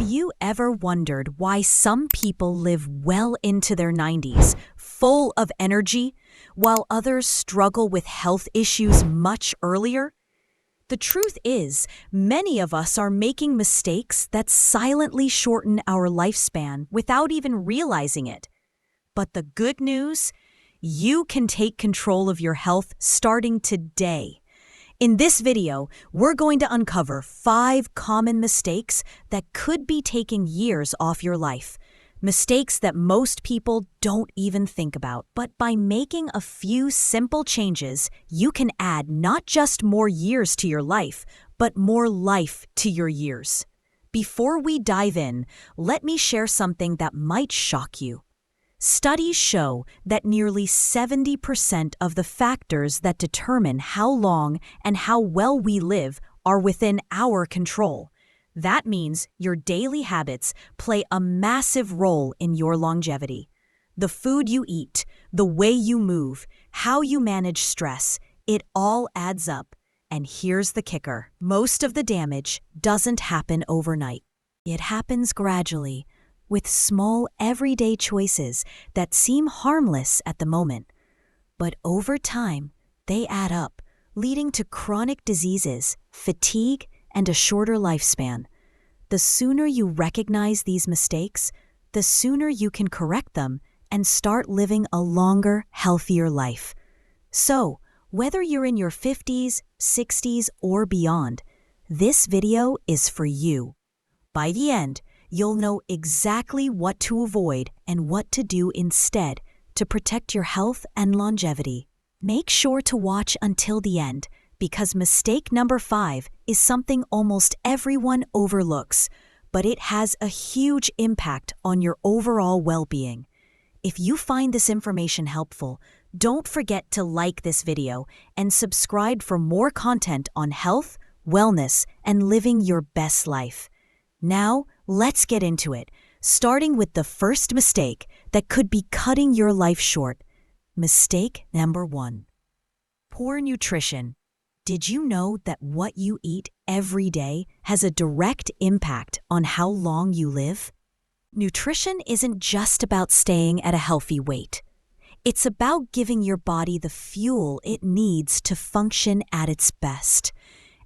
you ever wondered why some people live well into their 90s, full of energy, while others struggle with health issues much earlier? The truth is, many of us are making mistakes that silently shorten our lifespan without even realizing it. But the good news? You can take control of your health starting today. In this video, we're going to uncover 5 common mistakes that could be taking years off your life. Mistakes that most people don't even think about. But by making a few simple changes, you can add not just more years to your life, but more life to your years. Before we dive in, let me share something that might shock you. Studies show that nearly 70% of the factors that determine how long and how well we live are within our control. That means your daily habits play a massive role in your longevity. The food you eat, the way you move, how you manage stress, it all adds up. And here's the kicker. Most of the damage doesn't happen overnight. It happens gradually, with small everyday choices that seem harmless at the moment. But over time, they add up, leading to chronic diseases, fatigue, and a shorter lifespan. The sooner you recognize these mistakes, the sooner you can correct them and start living a longer, healthier life. So, whether you're in your 50s, 60s, or beyond, this video is for you. By the end, you'll know exactly what to avoid and what to do instead to protect your health and longevity. Make sure to watch until the end, because mistake number 5 is something almost everyone overlooks, but it has a huge impact on your overall well-being. If you find this information helpful, don't forget to like this video and subscribe for more content on health, wellness, and living your best life. Now, let's get into it, starting with the first mistake that could be cutting your life short. Mistake number 1. Poor nutrition. Did you know that what you eat every day has a direct impact on how long you live? Nutrition isn't just about staying at a healthy weight. It's about giving your body the fuel it needs to function at its best.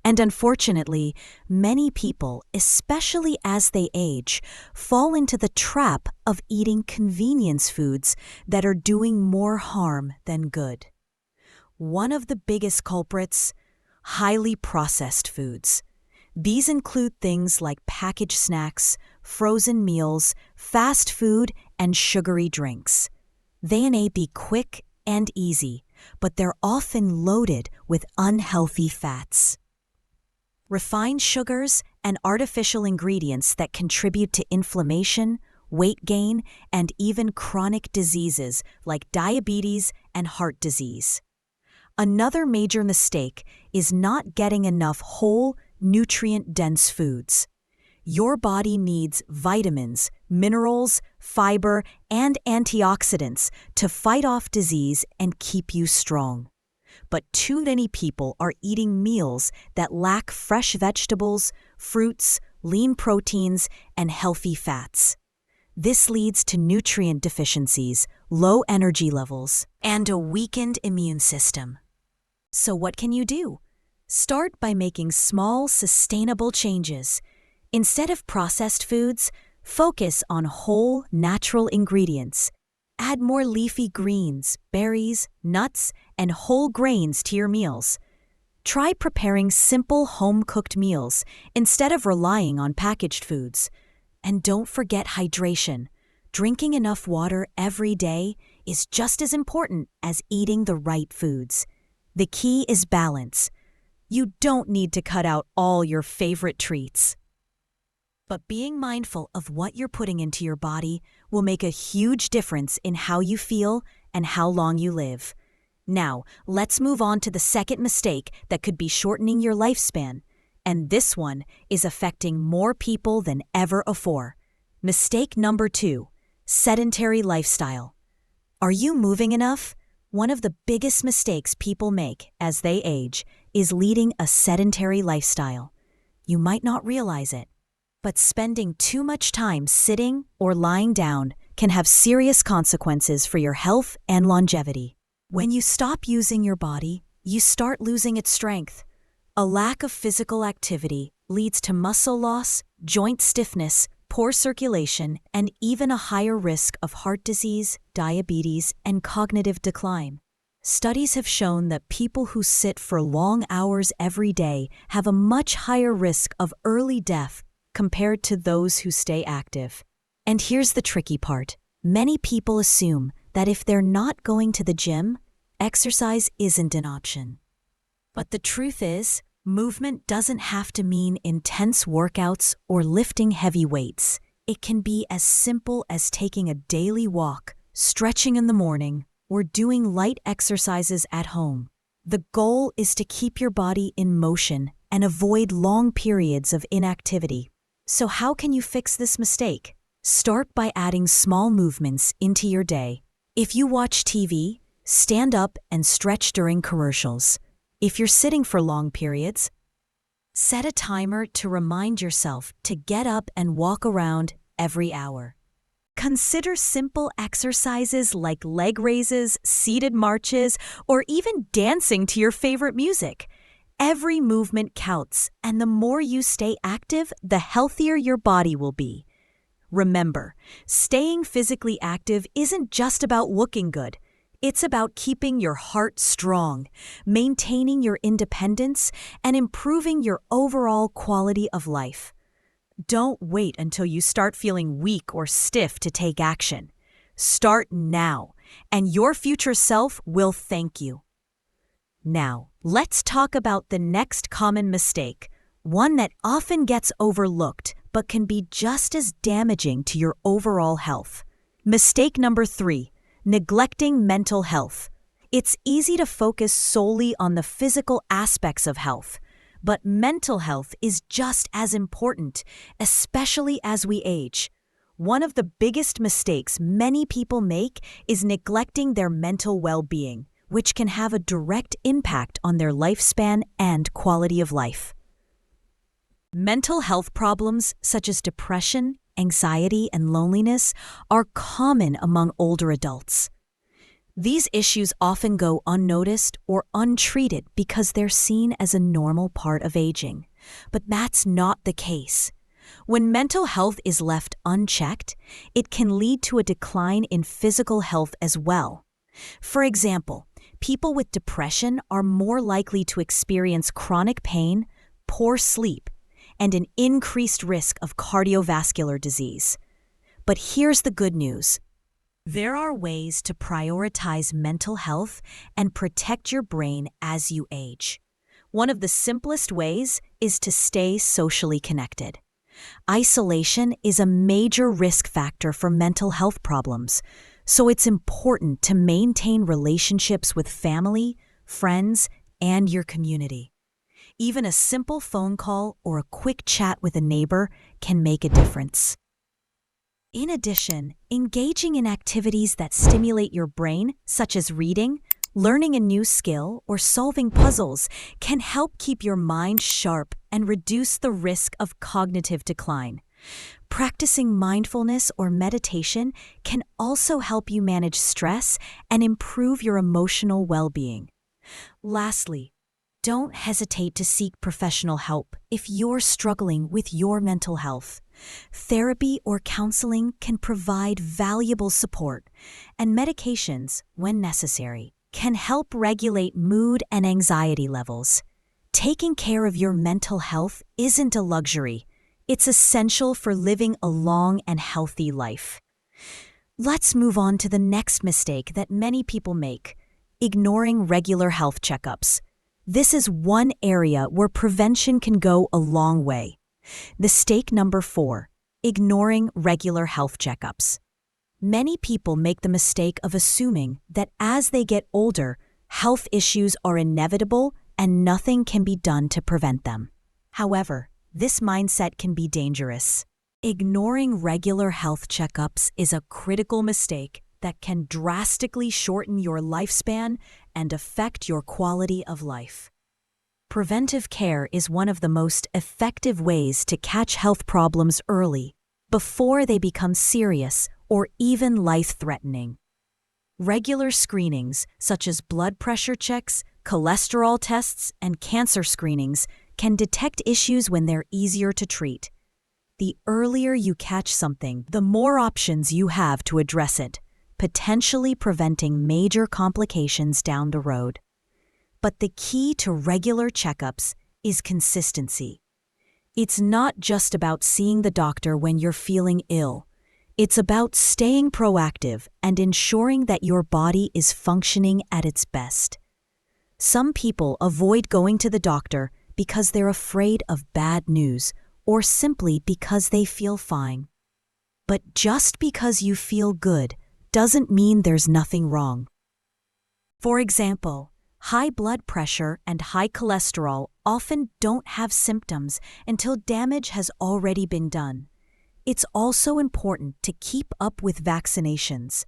And unfortunately, many people, especially as they age, fall into the trap of eating convenience foods that are doing more harm than good. One of the biggest culprits: highly processed foods. These include things like packaged snacks, frozen meals, fast food, and sugary drinks. They may be quick and easy, but they're often loaded with unhealthy fats, refined sugars, and artificial ingredients that contribute to inflammation, weight gain, and even chronic diseases like diabetes and heart disease. Another major mistake is not getting enough whole, nutrient-dense foods. Your body needs vitamins, minerals, fiber, and antioxidants to fight off disease and keep you strong. But too many people are eating meals that lack fresh vegetables, fruits, lean proteins, and healthy fats. This leads to nutrient deficiencies, low energy levels, and a weakened immune system. So what can you do? Start by making small, sustainable changes. Instead of processed foods, focus on whole, natural ingredients. Add more leafy greens, berries, nuts, and whole grains to your meals. Try preparing simple home-cooked meals instead of relying on packaged foods. And don't forget hydration. Drinking enough water every day is just as important as eating the right foods. The key is balance. You don't need to cut out all your favorite treats. But being mindful of what you're putting into your body will make a huge difference in how you feel and how long you live. Now, let's move on to the second mistake that could be shortening your lifespan. And this one is affecting more people than ever before. Mistake number 2, sedentary lifestyle. Are you moving enough? One of the biggest mistakes people make as they age is leading a sedentary lifestyle. You might not realize it, But spending too much time sitting or lying down can have serious consequences for your health and longevity. When you stop using your body, you start losing its strength. A lack of physical activity leads to muscle loss, joint stiffness, poor circulation, and even a higher risk of heart disease, diabetes, and cognitive decline. Studies have shown that people who sit for long hours every day have a much higher risk of early death compared to those who stay active. And here's the tricky part. Many people assume that if they're not going to the gym, exercise isn't an option. But the truth is, movement doesn't have to mean intense workouts or lifting heavy weights. It can be as simple as taking a daily walk, stretching in the morning, or doing light exercises at home. The goal is to keep your body in motion and avoid long periods of inactivity. So how can you fix this mistake? Start by adding small movements into your day. If you watch TV, stand up and stretch during commercials. If you're sitting for long periods, set a timer to remind yourself to get up and walk around every hour. Consider simple exercises like leg raises, seated marches, or even dancing to your favorite music. Every movement counts, and the more you stay active, the healthier your body will be. Remember, staying physically active isn't just about looking good. It's about keeping your heart strong, maintaining your independence, and improving your overall quality of life. Don't wait until you start feeling weak or stiff to take action. Start now, and your future self will thank you. Now, let's talk about the next common mistake, one that often gets overlooked but can be just as damaging to your overall health. Mistake number 3, neglecting mental health. It's easy to focus solely on the physical aspects of health, but mental health is just as important, especially as we age. One of the biggest mistakes many people make is neglecting their mental well-being, which can have a direct impact on their lifespan and quality of life. Mental health problems such as depression, anxiety, and loneliness are common among older adults. These issues often go unnoticed or untreated because they're seen as a normal part of aging. But that's not the case. When mental health is left unchecked, it can lead to a decline in physical health as well. For example, people with depression are more likely to experience chronic pain, poor sleep, and an increased risk of cardiovascular disease. But here's the good news. There are ways to prioritize mental health and protect your brain as you age. One of the simplest ways is to stay socially connected. Isolation is a major risk factor for mental health problems, so it's important to maintain relationships with family, friends, and your community. Even a simple phone call or a quick chat with a neighbor can make a difference. In addition, engaging in activities that stimulate your brain, such as reading, learning a new skill, or solving puzzles, can help keep your mind sharp and reduce the risk of cognitive decline. Practicing mindfulness or meditation can also help you manage stress and improve your emotional well-being. Lastly, don't hesitate to seek professional help if you're struggling with your mental health. Therapy or counseling can provide valuable support, and medications, when necessary, can help regulate mood and anxiety levels. Taking care of your mental health isn't a luxury. It's essential for living a long and healthy life. Let's move on to the next mistake that many people make: ignoring regular health checkups. This is one area where prevention can go a long way. Mistake number 4, ignoring regular health checkups. Many people make the mistake of assuming that as they get older, health issues are inevitable and nothing can be done to prevent them. However, this mindset can be dangerous. Ignoring regular health checkups is a critical mistake that can drastically shorten your lifespan and affect your quality of life. Preventive care is one of the most effective ways to catch health problems early, before they become serious or even life-threatening. Regular screenings, such as blood pressure checks, cholesterol tests, and cancer screenings, can detect issues when they're easier to treat. The earlier you catch something, the more options you have to address it, potentially preventing major complications down the road. But the key to regular checkups is consistency. It's not just about seeing the doctor when you're feeling ill. It's about staying proactive and ensuring that your body is functioning at its best. Some people avoid going to the doctor because they're afraid of bad news or simply because they feel fine. But just because you feel good doesn't mean there's nothing wrong. For example, high blood pressure and high cholesterol often don't have symptoms until damage has already been done. It's also important to keep up with vaccinations.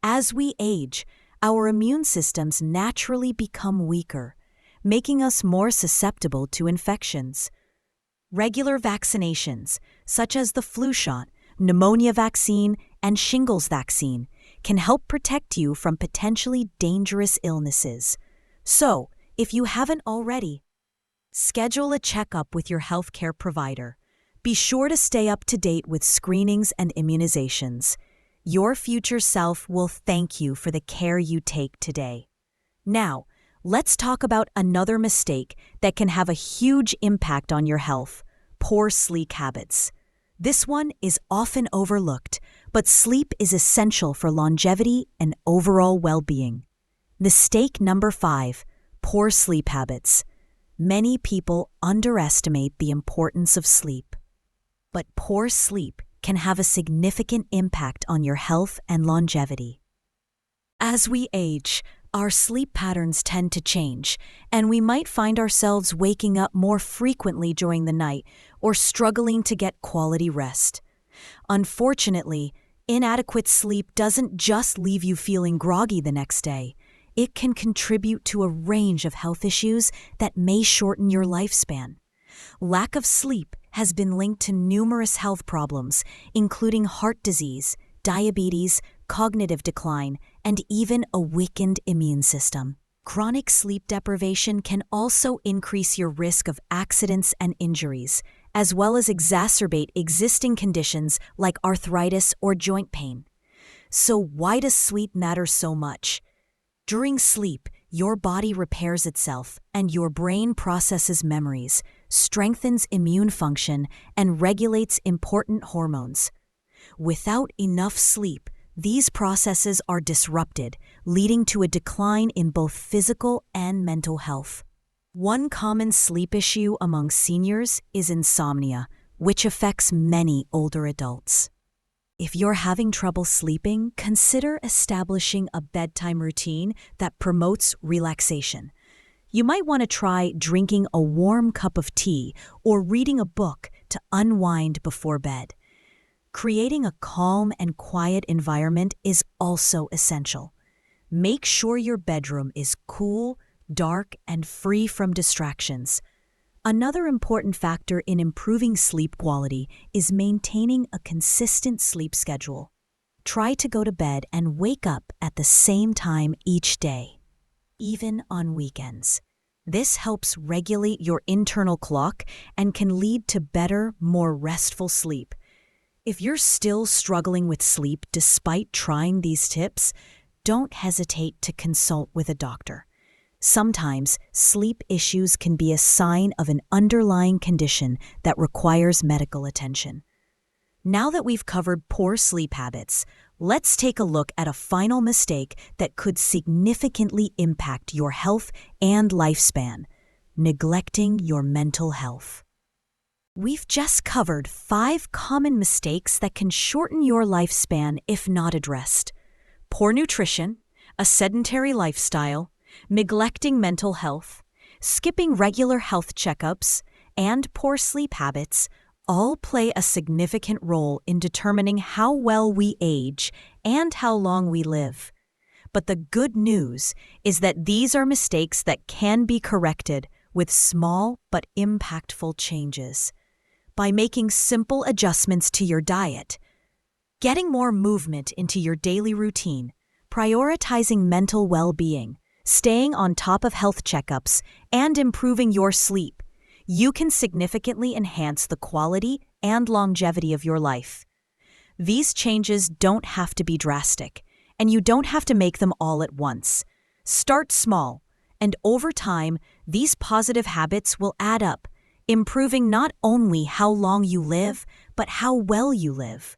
As we age, our immune systems naturally become weaker, making us more susceptible to infections. Regular vaccinations, such as the flu shot, pneumonia vaccine, and shingles vaccine, can help protect you from potentially dangerous illnesses. So, if you haven't already, schedule a checkup with your healthcare provider. Be sure to stay up to date with screenings and immunizations. Your future self will thank you for the care you take today. Now, let's talk about another mistake that can have a huge impact on your health: poor sleep habits. This one is often overlooked, but sleep is essential for longevity and overall well-being. Mistake number 5, poor sleep habits. Many people underestimate the importance of sleep. But poor sleep can have a significant impact on your health and longevity. As we age, our sleep patterns tend to change, and we might find ourselves waking up more frequently during the night or struggling to get quality rest. Unfortunately, inadequate sleep doesn't just leave you feeling groggy the next day. It can contribute to a range of health issues that may shorten your lifespan. Lack of sleep has been linked to numerous health problems, including heart disease, diabetes, cognitive decline, and even a weakened immune system. Chronic sleep deprivation can also increase your risk of accidents and injuries, as well as exacerbate existing conditions like arthritis or joint pain. So why does sleep matter so much? During sleep, your body repairs itself and your brain processes memories, strengthens immune function, and regulates important hormones. Without enough sleep, these processes are disrupted, leading to a decline in both physical and mental health. One common sleep issue among seniors is insomnia, which affects many older adults. If you're having trouble sleeping, consider establishing a bedtime routine that promotes relaxation. You might want to try drinking a warm cup of tea or reading a book to unwind before bed. Creating a calm and quiet environment is also essential. Make sure your bedroom is cool, dark, and free from distractions. Another important factor in improving sleep quality is maintaining a consistent sleep schedule. Try to go to bed and wake up at the same time each day, even on weekends. This helps regulate your internal clock and can lead to better, more restful sleep. If you're still struggling with sleep despite trying these tips, don't hesitate to consult with a doctor. Sometimes, sleep issues can be a sign of an underlying condition that requires medical attention. Now that we've covered poor sleep habits, let's take a look at a final mistake that could significantly impact your health and lifespan: neglecting your mental health. We've just covered 5 common mistakes that can shorten your lifespan if not addressed: poor nutrition, a sedentary lifestyle, neglecting mental health, skipping regular health checkups, and poor sleep habits all play a significant role in determining how well we age and how long we live. But the good news is that these are mistakes that can be corrected with small but impactful changes. By making simple adjustments to your diet, getting more movement into your daily routine, prioritizing mental well-being, staying on top of health checkups, and improving your sleep, you can significantly enhance the quality and longevity of your life. These changes don't have to be drastic, and you don't have to make them all at once. Start small, and over time, these positive habits will add up, improving not only how long you live, but how well you live.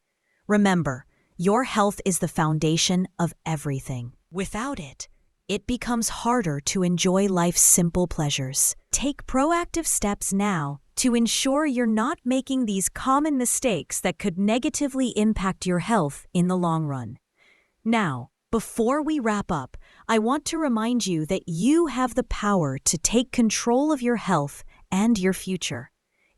Remember, your health is the foundation of everything. Without it, it becomes harder to enjoy life's simple pleasures. Take proactive steps now to ensure you're not making these common mistakes that could negatively impact your health in the long run. Now, before we wrap up, I want to remind you that you have the power to take control of your health and your future.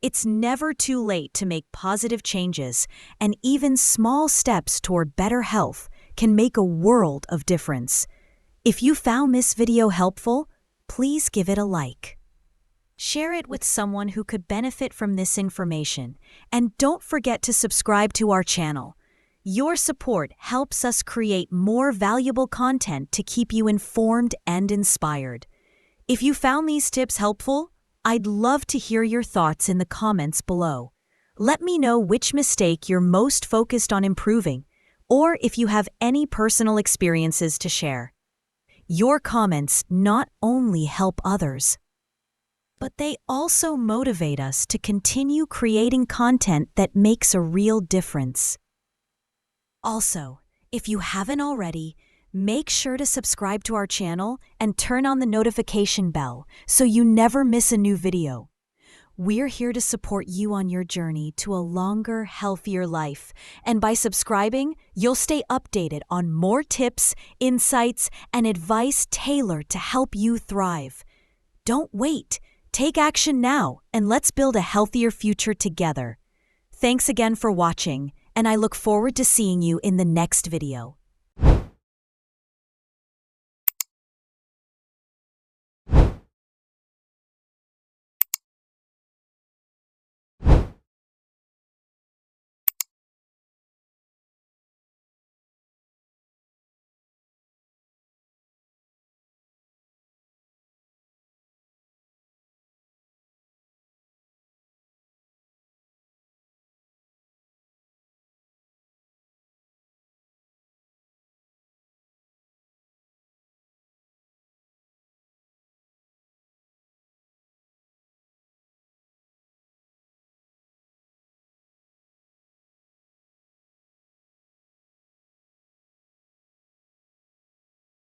It's never too late to make positive changes, and even small steps toward better health can make a world of difference. If you found this video helpful, please give it a like. Share it with someone who could benefit from this information, and don't forget to subscribe to our channel. Your support helps us create more valuable content to keep you informed and inspired. If you found these tips helpful, I'd love to hear your thoughts in the comments below. Let me know which mistake you're most focused on improving, or if you have any personal experiences to share. Your comments not only help others, but they also motivate us to continue creating content that makes a real difference. Also, if you haven't already, make sure to subscribe to our channel and turn on the notification bell so you never miss a new video. We're here to support you on your journey to a longer, healthier life, and by subscribing, you'll stay updated on more tips, insights, and advice tailored to help you thrive. Don't wait. Take action now, and let's build a healthier future together. Thanks again for watching, and I look forward to seeing you in the next video.